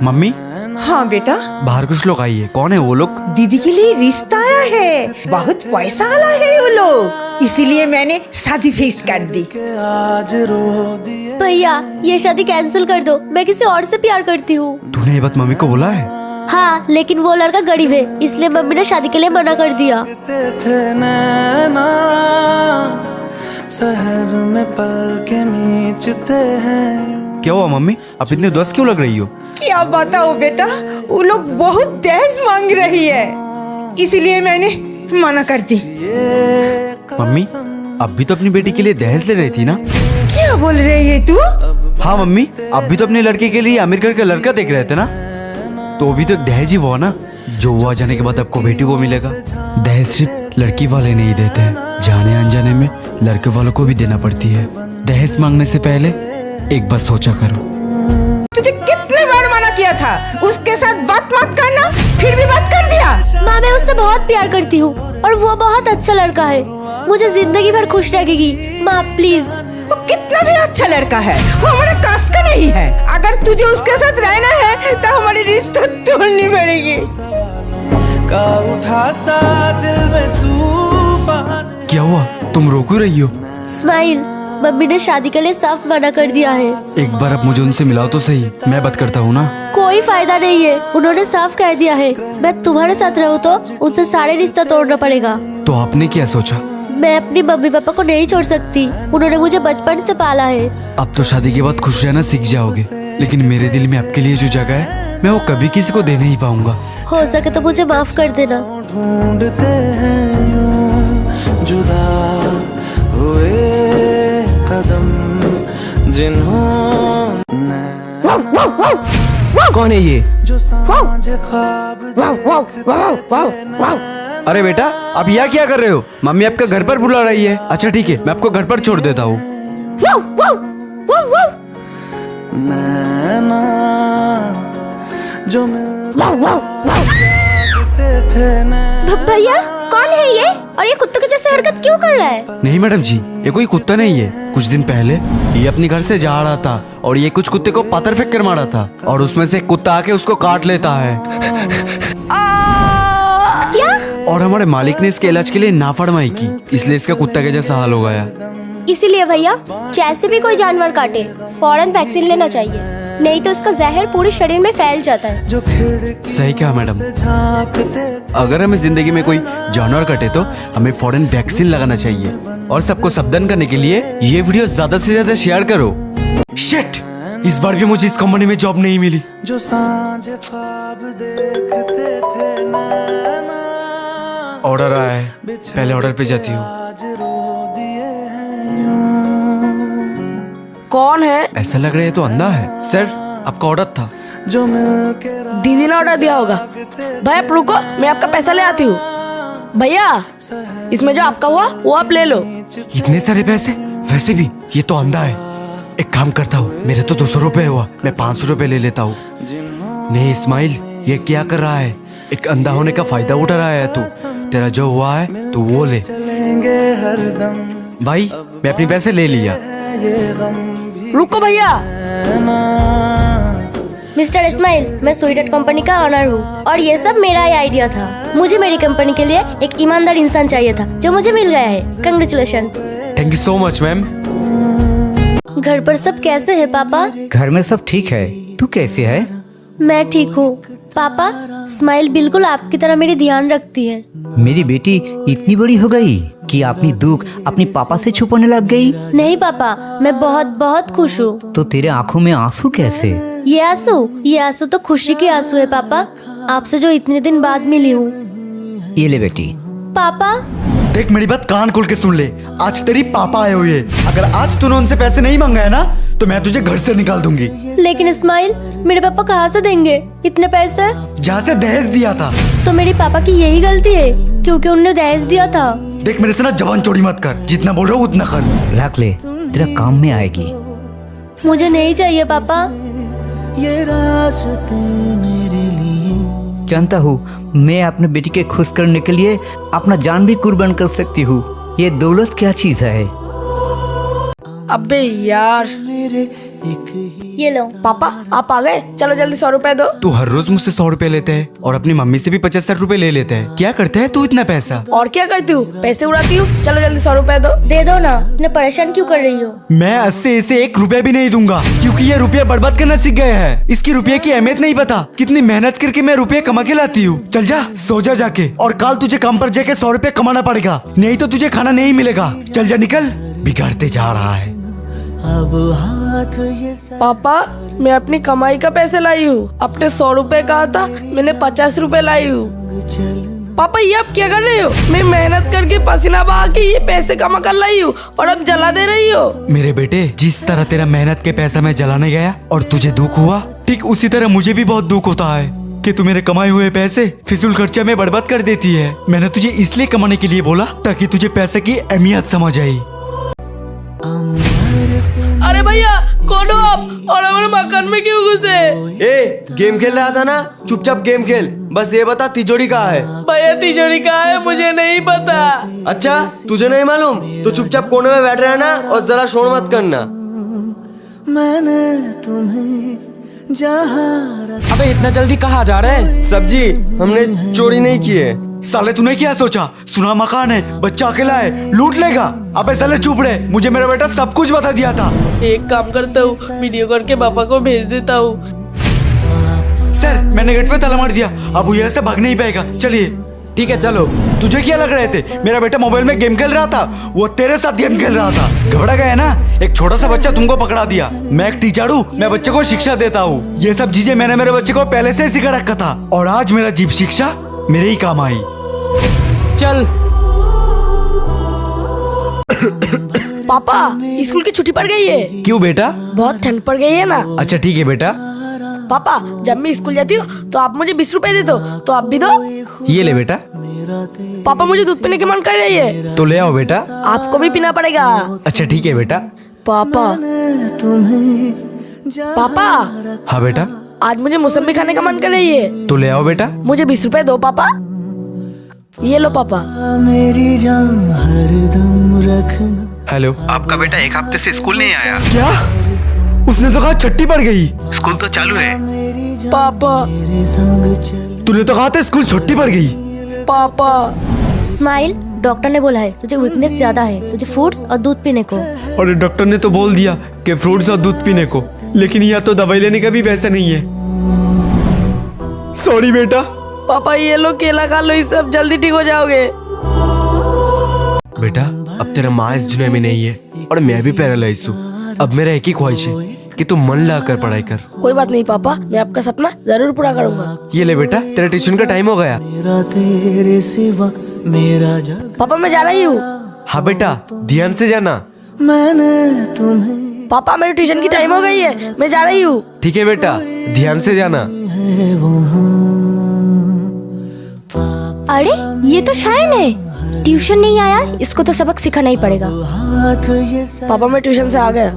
Mummy हाँ बेटा, बाहर कुछ लोग आई है, कौन है वो लोग? दीदी के लिए रिश्ता आया है, बहुत पैसा वाला है वो लोग, इसीलिए मैंने शादी फिक्स कर दी। भैया ये शादी कैंसिल कर दो, मैं किसी और से प्यार करती हूँ। तूने ये बात मम्मी को बोला है? हाँ, लेकिन वो लड़का गरीब है, इसलिए मम्मी ने शादी के लिए मना कर दिया। शहर में पल के नीचते हैं। क्या हुआ मम्मी, आप इतनी उदास क्यों लग रही हो? क्या बताओ बेटा, वो लोग बहुत दहेज मांग रही है, इसीलिए मैंने मना कर दी। मम्मी अब भी तो अपनी बेटी के लिए दहेज ले रही थी ना? क्या बोल रही है तू? हाँ मम्मी, अब भी तो अपने लड़के के लिए अमीर घर का लड़का देख रहे थे ना, तो भी तो एक दहेज ही हुआ ना, जो हुआ जाने के बाद आपको बेटी को मिलेगा। दहेज सिर्फ लड़की वाले नहीं देते हैं, जाने अनजाने में लड़के वालों को भी देना पड़ती है। दहेज मांगने से पहले एक बार सोचा करो। तुझे कितने बार मना किया था उसके साथ बात मत करना, फिर भी बात कर दिया। माँ मैं उससे बहुत प्यार करती हूँ और वो बहुत अच्छा लड़का है, मुझे जिंदगी भर खुश रखेगी। माँ प्लीज। वो कितना भी अच्छा लड़का है, वो हमारे कास्ट का नहीं है। अगर तुझे उसके साथ रहना है तो हमारी रिश्ता तोड़नी पड़ेगी। का उठा सा दिल में तूफान। क्या हुआ, तुम रो क्यों रही हो? स्माइल, मम्मी ने शादी के लिए साफ मना कर दिया है। एक बार अब मुझे उनसे मिलाओ तो सही, मैं बात करता हूँ ना। कोई फायदा नहीं है, उन्होंने साफ कह दिया है मैं तुम्हारे साथ रहूँ तो उनसे सारे रिश्ता तोड़ना पड़ेगा। तो आपने क्या सोचा? मैं अपनी मम्मी पापा को नहीं छोड़ सकती, उन्होंने मुझे बचपन से पाला है। अब तो शादी के बाद खुश रहना सीख जाओगे, लेकिन मेरे दिल में आपके लिए जो जगह है मैं वो कभी किसी को दे नहीं पाऊंगा। हो सके तो मुझे माफ कर देना। ढूंढते हैं यूं जुदा हुए कदम जिन्होंने। कौन है ये? जो सांझ ख्वाब अरे बेटा, आप यहाँ क्या कर रहे हो? मम्मी आपका घर पर बुला रही है। अच्छा ठीक है, मैं आपको घर पर छोड़ देता हूँ। नैना जो मिलते थे भैया कौन है ये, और ये कुत्ते के जैसे हरकत क्यों कर रहा है? नहीं मैडम जी, ये कोई कुत्ता नहीं है। कुछ दिन पहले ये अपने घर से जा रहा था और ये कुछ कुत्ते को पत्थर फेंक कर मारा था और उसमें से एक कुत्ता आके उसको काट लेता है। क्या? और हमारे मालिक ने इसके इलाज के लिए नाफरमाई की, इसलिए इसका कुत्ता के जैसा हाल हो गया। इसीलिए भैया जैसे भी कोई जानवर काटे फौरन वैक्सीन लेना चाहिए, नहीं तो इसका जहर पूरे शरीर में फैल जाता है। जो खिड़की सही कहा मैडम, झांकते अगर हमें जिंदगी में कोई जानवर कटे तो हमें फौरन वैक्सीन लगाना चाहिए। और सबको सावधान करने के लिए ये वीडियो ज्यादा से ज्यादा शेयर करो। शिट, इस बार भी मुझे इस कंपनी में जॉब नहीं मिली। जो सांझ ख्वाब देखते थे नैना ऑर्डर आया है, पहले ऑर्डर पे जाती हूँ। आज रो दिए हैं यूं। कौन है? ऐसा लग रहा है तो अंधा है। सर आपका ऑर्डर था। जो मिलके दीदी ने ऑर्डर दिया होगा। भैया आप रुको, मैं आपका पैसा ले आती हूँ। भैया इसमें जो आपका हुआ वो आप ले लो। इतने सारे पैसे? वैसे भी ये तो अंधा है। एक काम करता हूँ, मेरे तो 200 रुपए हुआ, मैं 500 रुपए ले लेता हूँ। नहीं इस्माइल, ये क्या कर रहा है? एक अंधा होने का फायदा उठा रहा है तू। तेरा जो हुआ है तो वो ले। चलेंगे हरदम भाई मैं अपने पैसे ले लिया। ये गम भी रुको भैया, मिस्टर इस्माइल, मैं स्वीट कंपनी का ऑनर हूँ और ये सब मेरा ही आइडिया था। मुझे मेरी कंपनी के लिए एक ईमानदार इंसान चाहिए था, जो मुझे मिल गया है। Congratulation. Thank you so much ma'am. घर पर सब कैसे है पापा? घर में सब ठीक है, तू कैसे है? मैं ठीक हूँ पापा। स्माइल बिल्कुल आपकी तरह मेरी ध्यान रखती है। मेरी बेटी इतनी बड़ी हो गई कि अपनी दुख अपने पापा से छुपाने लग गई। नहीं पापा, मैं बहुत बहुत खुश हूँ। तो तेरे आंखों में आंसू कैसे? ये आंसू तो खुशी के आंसू है पापा, आपसे जो इतने दिन बाद मिली हूँ। ये ले बेटी। पापा देख मेरी बात कान खोल के सुन ले, आज तेरी पापा आए हुए हैं। अगर आज तूने उनसे पैसे नहीं मांगा है ना तो मैं तुझे घर से निकाल दूंगी। लेकिन इस्माइल, मेरे पापा कहाँ से देंगे इतने पैसे? जहाँ से दहेज दिया था। तो मेरे पापा की यही गलती है क्योंकि उन्होंने दहेज दिया था। देख मेरे से ना जबान चौड़ी मत कर, जितना बोल रहा हूँ उतना कर। रख ले, तेरा काम में आएगी। मुझे नहीं चाहिए पापा। ये रास्ते मेरे लिए। जानता हूँ मैं अपने बेटी के खुश करने के लिए अपना जान भी कुर्बान कर सकती हूँ। ये दौलत क्या चीज है? अबे यार, मेरे ये लो। पापा आप आ गए, चलो जल्दी 100 रुपए दो। तू हर रोज मुझसे 100 रुपए लेते है और अपनी मम्मी से भी 50-60 रुपए ले लेते है। क्या करते है तू इतना पैसा? और क्या करती हूँ, पैसे उड़ाती हूँ। चलो जल्दी 100 रुपए दो। दे दो ना, इतने परेशान क्यों कर रही हो? मैं अस्से इसे 1 रुपया भी नहीं दूंगा, क्योंकि ये रुपया बर्बाद करना सीख गया है। इसकी रुपये की अहमियत नहीं पता, कितनी मेहनत करके मैं रुपये कमा के लाती हूँ। चल जा, सो जा जाके, और कल तुझे काम पर जाके 100 रुपए कमाना पड़ेगा, नहीं तो तुझे खाना नहीं मिलेगा। चल जा, निकल, बिगाड़ते जा रहा है। अब हाथ ये पापा मैं अपनी कमाई का पैसे लाई हूँ। अपने 100 रुपए कहा था, मैंने 50 रुपए लाई हूँ। पापा ये आप क्या कर रहे हो? मैं मेहनत करके पसीना बहा के ये पैसे कमा कर लाई हूँ और अब जला दे रही हो। मेरे बेटे, जिस तरह तेरा मेहनत के पैसा मैं जलाने गया और तुझे दुख हुआ, ठीक उसी तरह मुझे भी बहुत दुख होता है कि तू मेरे कमाए हुए पैसे फिजूल खर्चा में बर्बाद कर देती है। मैंने तुझे इसलिए कमाने के लिए बोला ताकि तुझे पैसे की अहमियत समझ आई। अरे भैया कौन हो आप और हमारे मकान में क्यों घुसे? ए, गेम खेल रहा था ना, चुपचाप गेम खेल। बस ये बता तिजोरी कहाँ है? भैया तिजोरी कहाँ है मुझे नहीं पता। अच्छा तुझे नहीं मालूम तो चुपचाप कोने में बैठ रहना और जरा शोर मत करना। मैंने तुम्हें जहाँ अबे इतना जल्दी कहाँ जा रहे हैं? सब्जी हमने चोरी नहीं की है। साले तूने क्या सोचा? सुना मकान है, बच्चा अकेला है, लूट लेगा। अबे साले चुप रहे, मुझे मेरा बेटा सब कुछ बता दिया था। एक काम करता हूँ, वीडियो कॉल के पापा को भेज देता हूँ। सर मैंने गेट पे ताला मार दिया, अब वो यहाँ से भाग नहीं पाएगा। चलिए। ठीक है चलो। तुझे क्या लग रहे थे? मेरा बेटा मोबाइल में गेम खेल रहा था, वो तेरे साथ गेम खेल रहा था। घबरा गया ना? एक छोटा सा बच्चा तुमको पकड़ा दिया। मैं एक टीचर हूँ, मैं बच्चे को शिक्षा देता हूँ। ये सब चीजें मैंने मेरे बच्चे को पहले से ही सिखा रखा था और आज मेरा जीव शिक्षा मेरे ही काम आई। चल। पापा स्कूल की छुट्टी पड़ गई है। क्यों बेटा? बहुत ठंड पड़ गई है ना। अच्छा ठीक है बेटा। पापा जब मैं स्कूल जाती हूँ तो आप मुझे 20 रुपए दे दो, तो आप भी दो। ये ले बेटा। पापा मुझे दूध पीने की मन कर रही है। तो ले आओ बेटा। आपको भी पीना पड़ेगा। अच्छा ठीक है बेटा। पापा पापा हाँ बेटा। आज मुझे मौसम्बी खाने का मन कर रही है। तो ले आओ बेटा। मुझे 20 रुपए दो पापा। ये लो पापा। मेरी जान हरदम रखना। हेलो। आपका बेटा एक हफ्ते से स्कूल नहीं आया। क्या? उसने तो कहा छुट्टी पड़ गई। स्कूल तो चालू है। पापा मेरे संग चल। तूने तो कहा था स्कूल छुट्टी पड़ गई। पापा स्माइल, डॉक्टर ने बोला है तुझे वीकनेस ज्यादा है, तुझे फ्रूट्स और दूध पीने को। और डॉक्टर ने तो बोल दिया कि फ्रूट्स और दूध पीने को, लेकिन यहाँ तो दवाई लेने का भी पैसा नहीं है। सॉरी बेटा। पापा ये लो केला खा लो, इस सब जल्दी ठीक हो जाओगे। बेटा अब तेरा माँ इस दुनिया में नहीं है और मैं भी पैरालाइज हूँ। अब मेरा एक ही ख्वाहिश है कि तू मन लगाकर पढ़ाई कर। कोई बात नहीं पापा, मैं आपका सपना जरूर पूरा करूंगा। ये ले बेटा, तेरा ट्यूशन का टाइम हो गया। मेरा तेरे सिवा मेरा जग। पापा मैं जा रही हूँ। हाँ बेटा, ध्यान से जाना। मैंने तुम्हें पापा मेरी ट्यूशन की टाइम हो गई है, मैं जा रही हूँ। ठीक है बेटा, ध्यान से जाना। है वहाँ। अरे ये तो शायन है, ट्यूशन नहीं आया, इसको तो सबक सिखाना ही पड़ेगा। हाथ ये पापा मैं ट्यूशन से आ गया।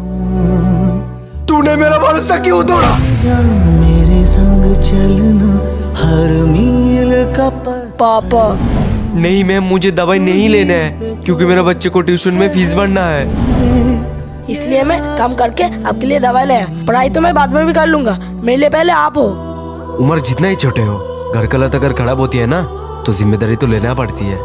तूने मेरा भरोसा क्यों तोड़ा? जा मेरे संग चलना हर मील का पर। पापा नहीं मैम, मुझे दवाई नहीं लेना है क्योंकि मेरे बच्चे को ट्यूशन में फीस भरना है। इसलिए मैं काम करके आपके लिए दवाई लाया। पढ़ाई तो मैं बाद में भी कर लूंगा, मेरे लिए पहले आप हो। उम्र जितना ही छोटे हो, घर का लत अगर खराब होती है ना तो जिम्मेदारी तो लेना पड़ती है।